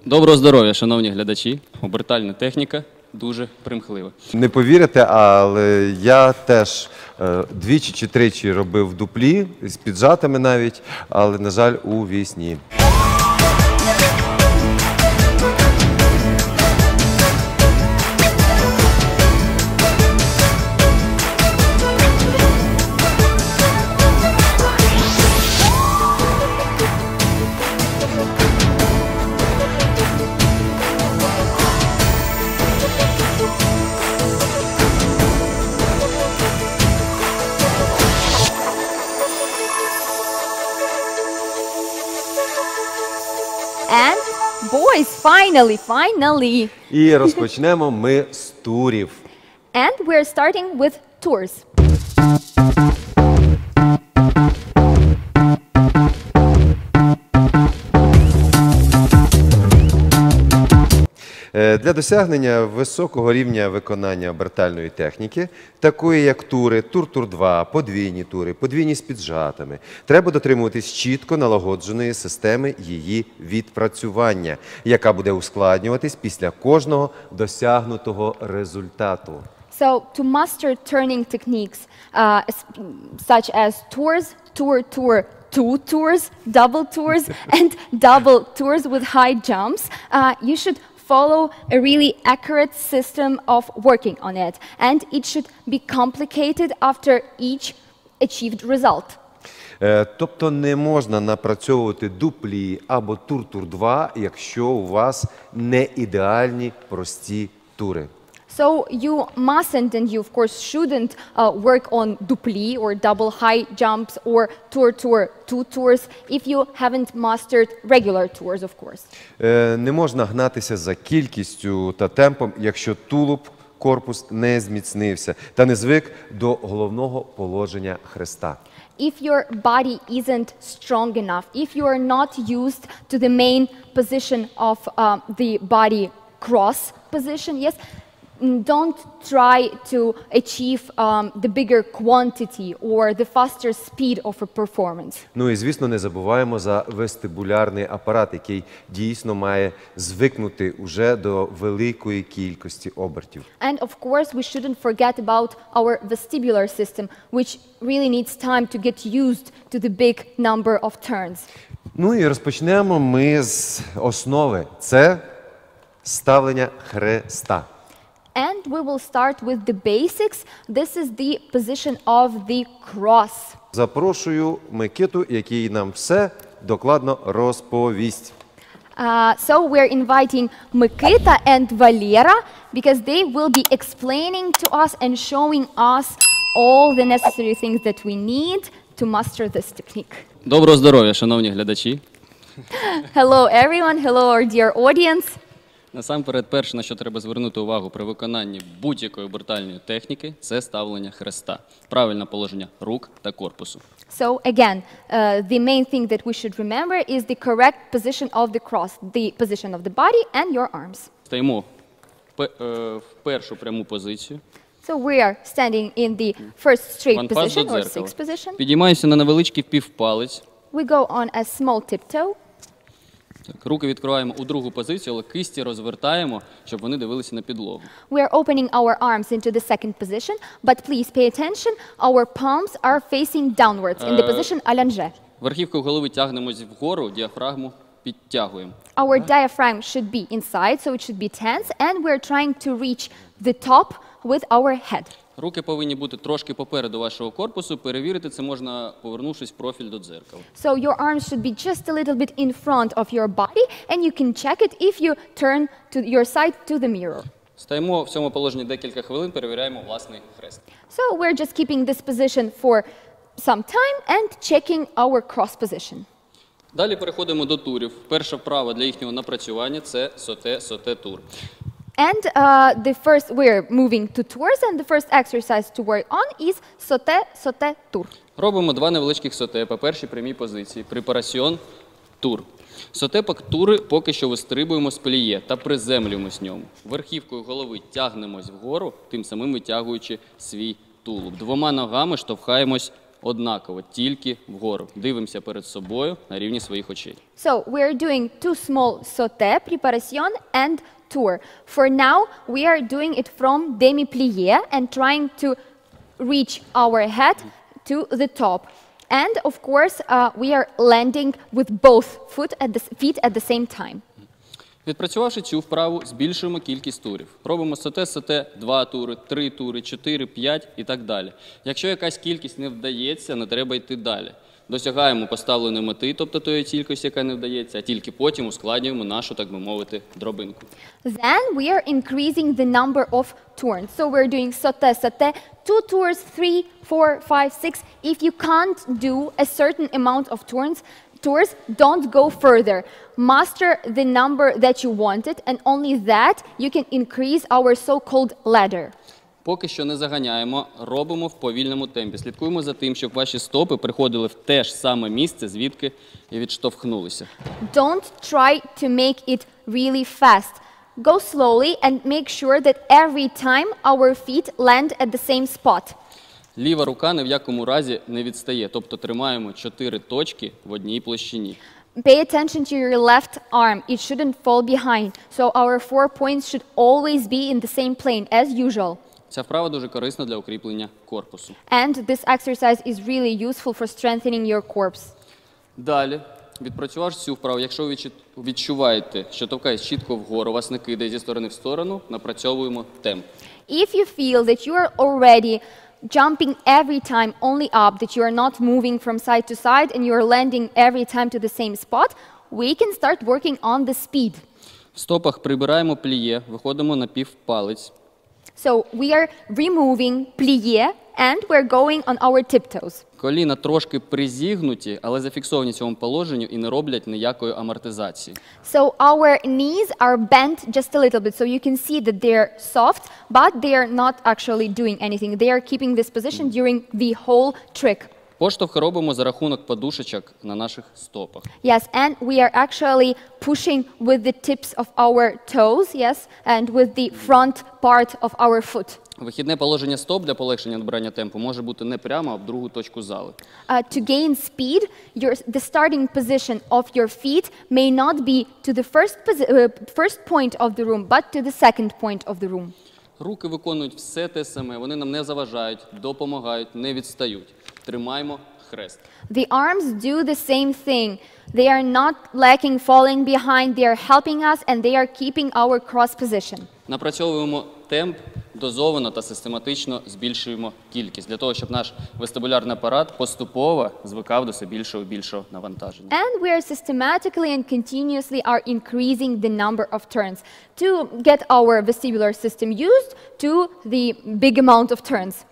Доброго здоров'я, шановні глядачі. Обертальна техніка дуже примхлива. Не повірите, але я теж двічі чи тричі робив дуплі, з піджатими навіть, але, на жаль, у вісні. And boys, finally! І розпочнемо ми з турів. And we're starting with tours. Для досягнення високого рівня виконання обертальної техніки, такої як тури, тур-тур-2, подвійні тури, подвійні з піджатами, треба дотримуватись чітко налагодженої системи її відпрацювання, яка буде ускладнюватись після кожного досягнутого результату. So, to master turning techniques such as tours, tour, two tours, double tours, and double tours with high jumps, you should follow a really accurate system of working on it. And it should be complicated after each achieved result. Тобто не можна напрацьовувати дуплі або тур-тур-2, якщо у вас не ідеальні прості тури. So you mustn't and you of course shouldn't work on dupli or double high jumps or tour, two tours if you haven't mastered regular tours, of course. Не можна гнатися за кількістю та темпом, якщо тулуб, корпус не зміцнився та не звик до головного положення хреста. If your body isn't strong enough, if you are not used to the main position of the body cross position, yes, don't try to achieve the bigger quantity or the faster speed of a performance. Ну і, звісно, не забуваємо за вестибулярний апарат, який дійсно має звикнути уже до великої кількості обертів. And of course, we shouldn't forget about our vestibular system, which really needs time to get used to the big number of turns. Ну і розпочнемо ми з основи. Це ставлення хреста. And we will start with the basics. This is the position of the cross. Запрошую Микиту, який нам все докладно розповість. So we're inviting Mikita and Valera because they will be explaining to us and showing us all the necessary things that we need to master this technique. Доброго здоров'я, шановні глядачі. Hello everyone, hello our dear audience. Насамперед, перше, на що треба звернути увагу при виконанні будь-якої обертальної техніки, це ставлення хреста. Правильне положення рук та корпусу. So again, the main thing that we should remember is the correct position of the cross, the position of the body and your arms. Стаємо в першу пряму позицію. So we are standing in the first straight One pass position до or дзеркала. sixth position. Підіймаюся на невеличкий впівпалець. We go on a small tiptoe. Так, руки відкриваємо у другу позицію, але кисті розвертаємо, щоб вони дивилися на підлогу. We are opening our arms into the second position, but please pay attention, our palms are facing downwards in the position allongé. Верхівкою голови тягнемось вгору, діафрагму підтягуємо. Our diaphragm should be inside, so it should be tense, and we're trying to reach the top with our head. Руки повинні бути трошки попереду вашого корпусу. Перевірити це можна, повернувшись в профіль до дзеркала. So your arms should be just a little bit in front of your body, and you can check it if you turn to your side to the mirror. Стаємо в цьому положенні декілька хвилин, перевіряємо власний хрест. So we're just keeping this position for some time and checking our cross position. Далі переходимо до турів. Перша вправа для їхнього напрацювання – це соте-соте-тур. And we're moving to tours, and the first exercise to work on is sauté-sauté-tour. Робимо два невеличких соте по першій прямій позиції. Препарасьон, тур. Соте тури поки що вистрибуємо з пліє та приземлюємось в ньому. Верхівкою голови тягнемось вгору, тим самим витягуючи свій тулуб. Двома ногами штовхаємось однаково, тільки вгору. Дивимося перед собою на рівні своїх очей. So we're doing two small sauté, préparation and tour. For now, we are doing it from demi-plié and trying to reach our head to the top. And of course, we are landing with both feet at the same time. Відпрацювавши цю вправу, збільшуємо кількість турів. Робимо соте, 2 тури, 3 тури, 4, 5 і так далі. Якщо якась кількість не вдається, не треба йти далі. Досягаємо поставленої мети, тобто тої кількості, яка не вдається, а тільки потім ускладнюємо нашу, так би мовити, дробинку. Then we are increasing the number of turns. So we're doing sauté, 2 tours, 3, 4, 5, 6. If you can't do a certain amount of tours, don't go further. Master the number that you wanted, and only that you can increase our so-called ladder. Поки що не заганяємо, робимо в повільному темпі. Слідкуємо за тим, щоб ваші стопи приходили в те ж саме місце, звідки і відштовхнулися. Don't try to make it really fast. Go slowly and make sure that every time our feet land at the same spot. Ліва рука ні в якому разі не відстає, тобто тримаємо 4 точки в одній площині. Pay attention to your left arm. It shouldn't fall behind. So our 4 points should always be in the same plane as usual. Ця вправа дуже корисна для укріплення корпусу. And this exercise is really useful for strengthening your corpse. Далі, відпрацювавши цю вправу, якщо ви відчуваєте, що товкаєш чітко вгору, вас не кидає зі сторони в сторону, напрацьовуємо темп. If you feel that you are already jumping every time only up, that you are not moving from side to side and you are landing every time to the same spot, we can start working on the speed. В стопах прибираємо пліє, виходимо на півпалець. So we are removing plié and we're going on our tiptoes. Коліна трошки призігнуті, але зафіксовані в цьому положенню і не роблять ніякої амортизації. So our knees are bent just a little bit. So you can see that they're soft, but they are not actually doing anything. They are keeping this position during the whole trick. Поштовхи робимо за рахунок подушечок на наших стопах. Yes, and we are actually pushing with the tips of our toes, yes, and with the front part of our foot. Вихідне положення стоп для полегшення набирання темпу може бути не прямо, а в другу точку зали. To gain speed, the starting position of your feet may not be to the first point of the room, but to the second point of the room. Руки виконують все те саме, вони нам не заважають, допомагають, не відстають. Тримаємо хрест. The arms do the same thing. They are not lacking, falling behind. They are helping us and they are keeping our cross position. Напрацьовуємо темп, дозовано та систематично збільшуємо кількість, для того, щоб наш вестибулярний апарат поступово звикав до все більшого і більшого навантаження. And we are systematically and continuously are increasing the number of turns to get our vestibular system used to the big amount of turns.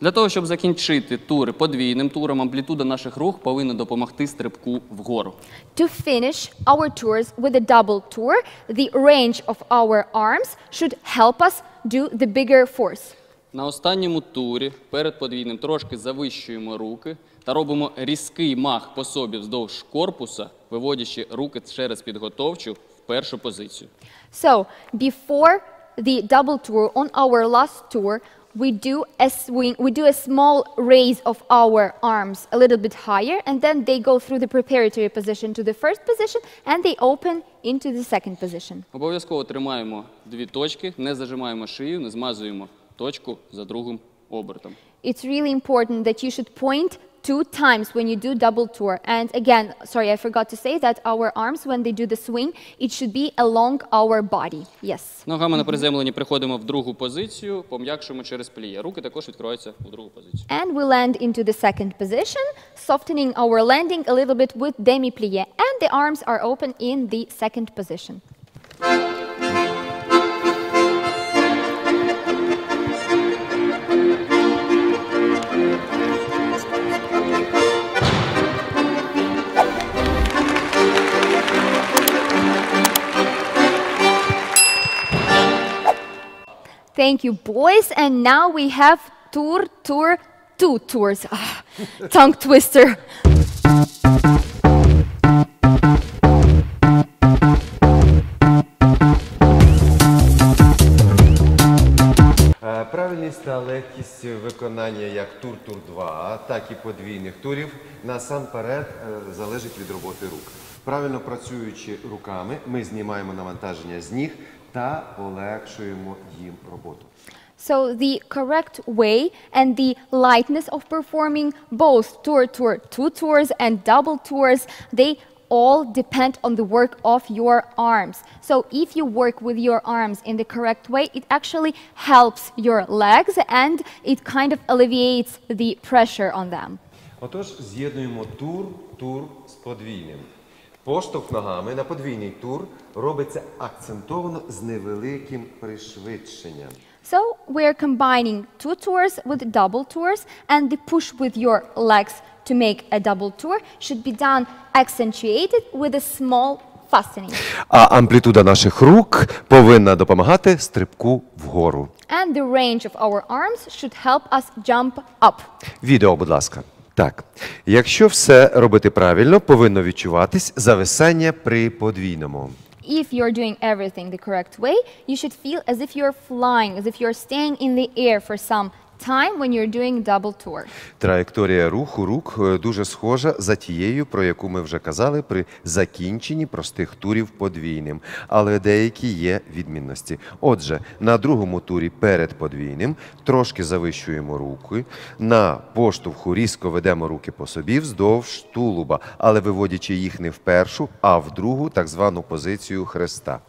Для того, щоб закінчити тури подвійним туром, амплітуда наших рук повинна допомогти стрибку вгору. To finish our tours with a double tour, the range of our arms should help us do the bigger force. На останньому турі перед подвійним трошки завищуємо руки та робимо різкий мах по собі вздовж корпуса, виводячи руки через підготовчу в першу позицію. So, before the double tour, on our last tour, we do a swing, we do a small raise of our arms a little bit higher, and then they go through the preparatory position to the first position, and they open into the second position. Обов'язково тримаємо дві точки, не зажимаємо шию, не змазуємо точку за другим обертом. It's really important that you should point 2 times when you do double tour. And again, sorry, I forgot to say that our arms, when they do the swing, it should be along our body. Yes. Ногами на приземленні приходимо в другу позицію, пом'якшуємо через пліє. Руки також відкриваються у другу позицію. And we land into the second position, softening our landing a little bit with demi-plié. And the arms are open in the second position. Thank you, boys. And now we have tour, 2 tours. Tongue twister. Правильність та легкість виконання як тур-тур-2, так і подвійних турів насамперед залежить від роботи рук. Правильно працюючи руками, ми знімаємо навантаження з ніг та полегшуємо їм роботу. So the correct way and the lightness of performing both tour, two tours and double tours, they all depend on the work of your arms. So if you work with your arms in the correct way, it actually helps your legs and it kind of alleviates the pressure on them. Отож, з'єднуємо тур з подвійним. Поштовх ногами на подвійний тур робиться акцентовано з невеликим пришвидшенням. So we're combining two tours with double tours, and the push with your legs to make a double tour should be done accentuated with a small fastening. А амплітуда наших рук повинна допомагати стрибку вгору. And the range of our arms should help us jump up. Відео, будь ласка. Так, якщо все робити правильно, повинно відчуватись зависання при подвійному. If you're doing everything the correct way, you should feel as if you're flying, as if you're staying in the air for some time when you're doing double tour. Траєкторія руху рук дуже схожа за тією, про яку ми вже казали при закінченні простих турів подвійним, але деякі є відмінності. Отже, на другому турі перед подвійним трошки завищуємо руки, на поштовху різко ведемо руки по собі вздовж тулуба, але виводячи їх не в першу, а в другу так звану позицію хреста.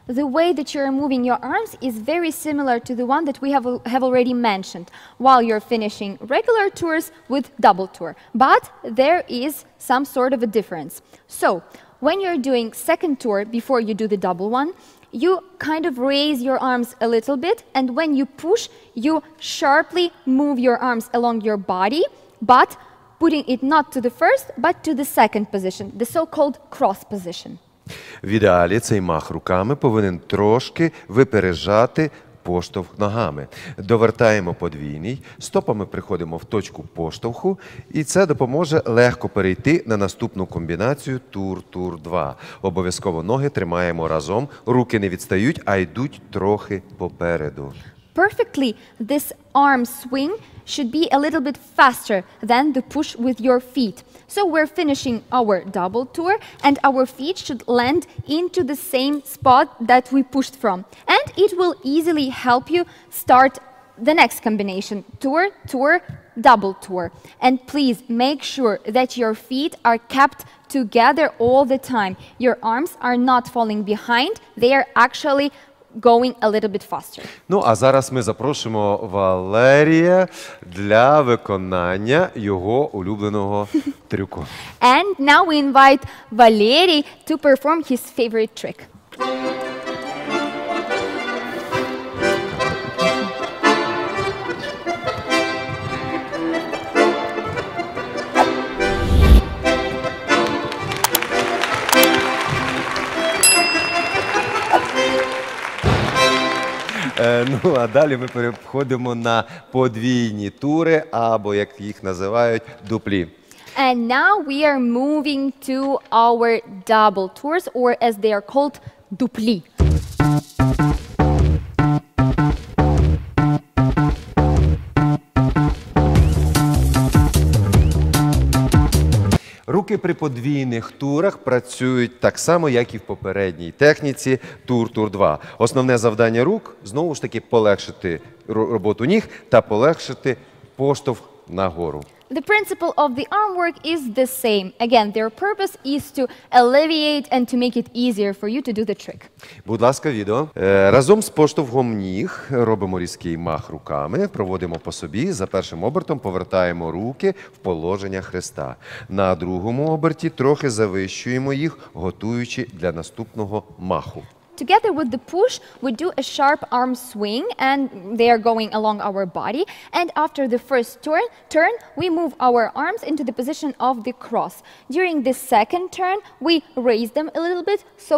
The way that you're moving your arms is very similar to the one that we have already mentioned while you're finishing regular tours with double tour. But there is some sort of a difference. So, when you're doing second tour before you do the double one, you kind of raise your arms a little bit, and when you push, you sharply move your arms along your body, but putting it not to the first, but to the second position, the so-called cross position. В ідеалі цей мах руками повинен трошки випереджати поштовх ногами. Довертаємо подвійний, стопами приходимо в точку поштовху, і це допоможе легко перейти на наступну комбінацію тур-тур-2. Обов'язково ноги тримаємо разом, руки не відстають, а йдуть трохи попереду. Perfectly, this arm swing should be a little bit faster than the push with your feet. So we're finishing our double tour and our feet should land into the same spot that we pushed from. And it will easily help you start the next combination, tour, tour, double tour. And please make sure that your feet are kept together all the time. Your arms are not falling behind, they are actually going a little bit faster. Ну, а зараз ми запрошуємо Валерія для виконання його улюбленого трюку. And now we invite Valery to perform his favorite trick. Ну, а далі ми переходимо на подвійні тури, або, як їх називають, дуплі. And now we are moving to our double tours, or as they are called, dupli. Руки при подвійних турах працюють так само, як і в попередній техніці тур-тур-2. Основне завдання рук – знову ж таки полегшити роботу ніг та полегшити поштовх нагору. The principle of the arm work is the same. Again, their purpose is to alleviate and to make it easier for you to do the trick. Будь ласка, відео. Разом з поштовхом ніг робимо різкий мах руками, проводимо по собі, за першим обертом повертаємо руки в положення хреста. На другому оберті трохи завищуємо їх, готуючи для наступного маху. Together with the push, we do a sharp arm swing, and they are going along our body. And after the first turn, we move our arms into the position of the cross. During the second turn, we raise them a little bit, so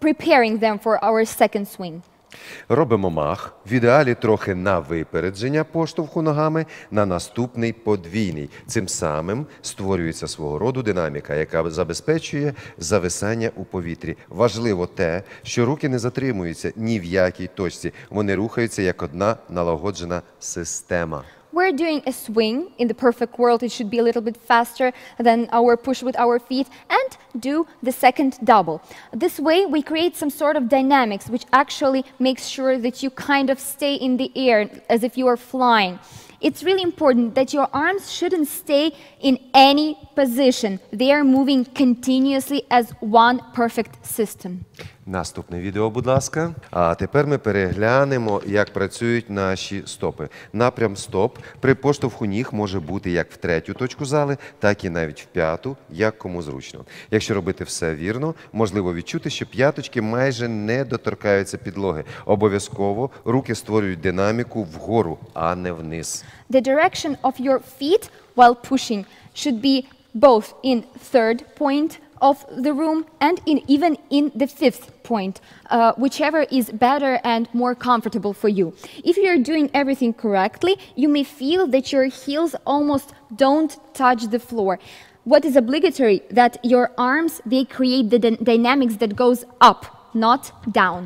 preparing them for our second swing. Робимо мах, в ідеалі трохи на випередження поштовху ногами на наступний подвійний. Цим самим створюється свого роду динаміка, яка забезпечує зависання у повітрі. Важливо те, що руки не затримуються ні в якій точці. Вони рухаються як одна налагоджена система. We're doing a swing. In the perfect world, it should be a little bit faster than our push with our feet, and do the second double. This way, we create some sort of dynamics, which actually makes sure that you kind of stay in the air as if you are flying. It's really important that your arms shouldn't stay in any position. They are moving continuously as one perfect system. Наступне відео, будь ласка. А тепер ми переглянемо, як працюють наші стопи. Напрям стоп при поштовху ніг може бути як в третю точку зали, так і навіть в п'яту, як кому зручно. Якщо робити все вірно, можливо відчути, що п'яточки майже не доторкаються підлоги. Обов'язково руки створюють динаміку вгору, а не вниз. The direction of your feet while pushing should be both in third point of the room and even in the fifth point, whichever is better and more comfortable for you. If you're doing everything correctly, you may feel that your heels almost don't touch the floor. What is obligatory that your arms, they create the dynamics that goes up, not down.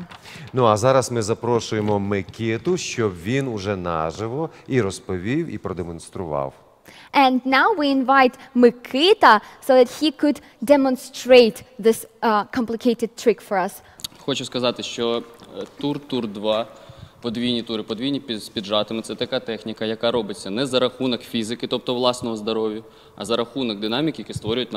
Ну а зараз ми запрошуємо Микиту, щоб він уже наживо і розповів, і продемонстрував. And now we invite Mikita so that he could demonstrate this complicated trick for us. Хочу сказати, що тур 2, подвійні тури, подвійні з піджатими – це така техніка, яка робиться не за рахунок фізики, тобто власного здоров'я, а за рахунок динаміки, які створюють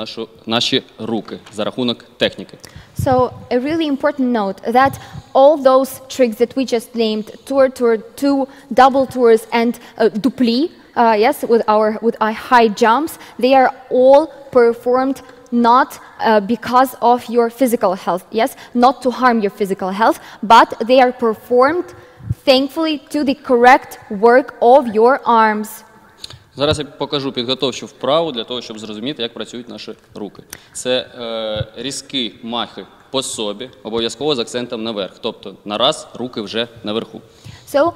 наші руки, за рахунок техніки. So a really important note that all those tricks that we just named, tour 2, double tours and dupli, yes, with our high jumps, they are all performed not because of your physical health, yes, not to harm your physical health, but they are performed thankfully to the correct work of your arms. Зараз я покажу підготовчу вправу для того, щоб зрозуміти, як працюють наші руки. Це різкі махи по собі, обов'язково з акцентом наверх, тобто на раз руки вже наверху. So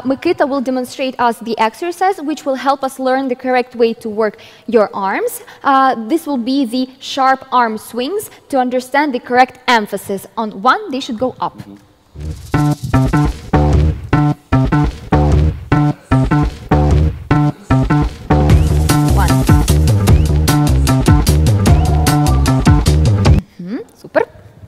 Mikita will demonstrate us the exercise which will help us learn the correct way to work your arms. This will be the sharp arm swings to understand the correct emphasis. On one, they should go up. One. Super.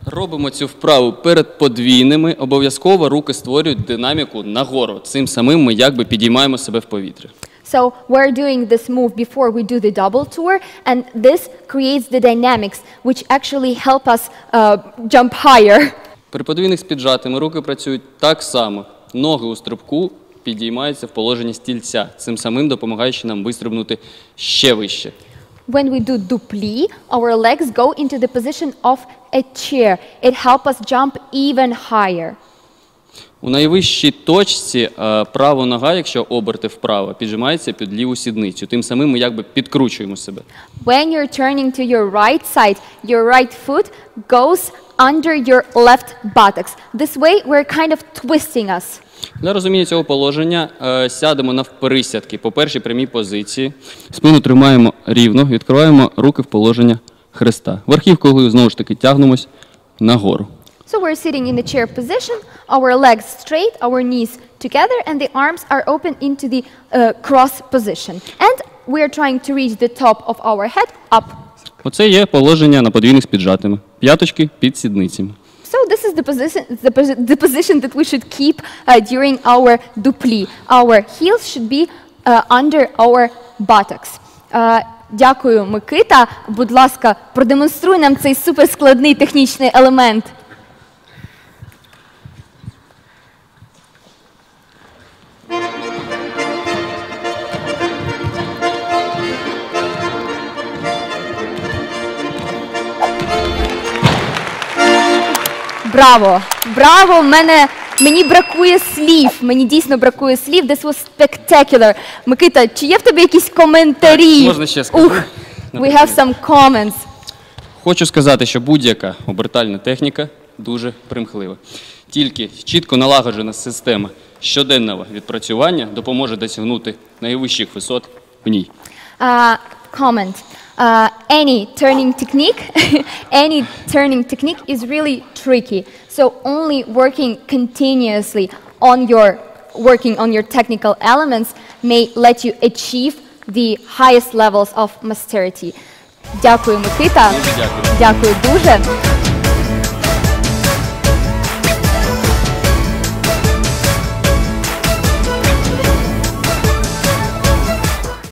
Робимо цю вправу перед подвійними, обов'язково руки створюють динаміку нагору. Цим самим ми якби підіймаємо себе в повітря. So we're doing this move before we do the double tour, and this creates the dynamics which actually help us jump higher. При подвійних з піджатими руки працюють так само. Ноги у стрибку підіймаються в положенні стільця, цим самим допомагаючи нам вистрибнути ще вище. When we do dupli, our legs go into the position of a chair. It helps us jump even higher. У найвищій точці права нога, якщо оберти вправо, піджимається під ліву сідницю. Тим самим ми якби підкручуємо себе. When you're turning to your right side, your right foot goes under your left buttocks. This way we're kind of twisting us. Для розуміння цього положення сядемо навперисядки по першій прямій позиції. Спину тримаємо рівно, відкриваємо руки в положення хреста. Верхівкою знову ж таки тягнемось нагору. So we're sitting in the chair position, our legs straight, our knees together, and the arms are open into the cross position. And we're trying to reach the top of our head up. Оце є положення на подвійних з піджатими. П'яточки під сідницями. So this is the position that we should keep during our dupli. Our heels should be under our buttocks. Дякую, Микита. Будь ласка, продемонструй нам цей суперскладний технічний елемент. Браво! Браво! Мені бракує слів. Мені дійсно бракує слів. This was spectacular. Микита, чи є в тебе якісь коментарі? Так, можна ще сказати. We have some comments. Хочу сказати, що будь-яка обертальна техніка дуже примхлива. Тільки чітко налагоджена система щоденного відпрацювання допоможе досягнути найвищих висот в ній. Comment. Any turning technique is really tricky. So only working continuously working on your technical elements may let you achieve the highest levels of mastery. Дякую, Микита. Дуже дякую. Дякую дуже.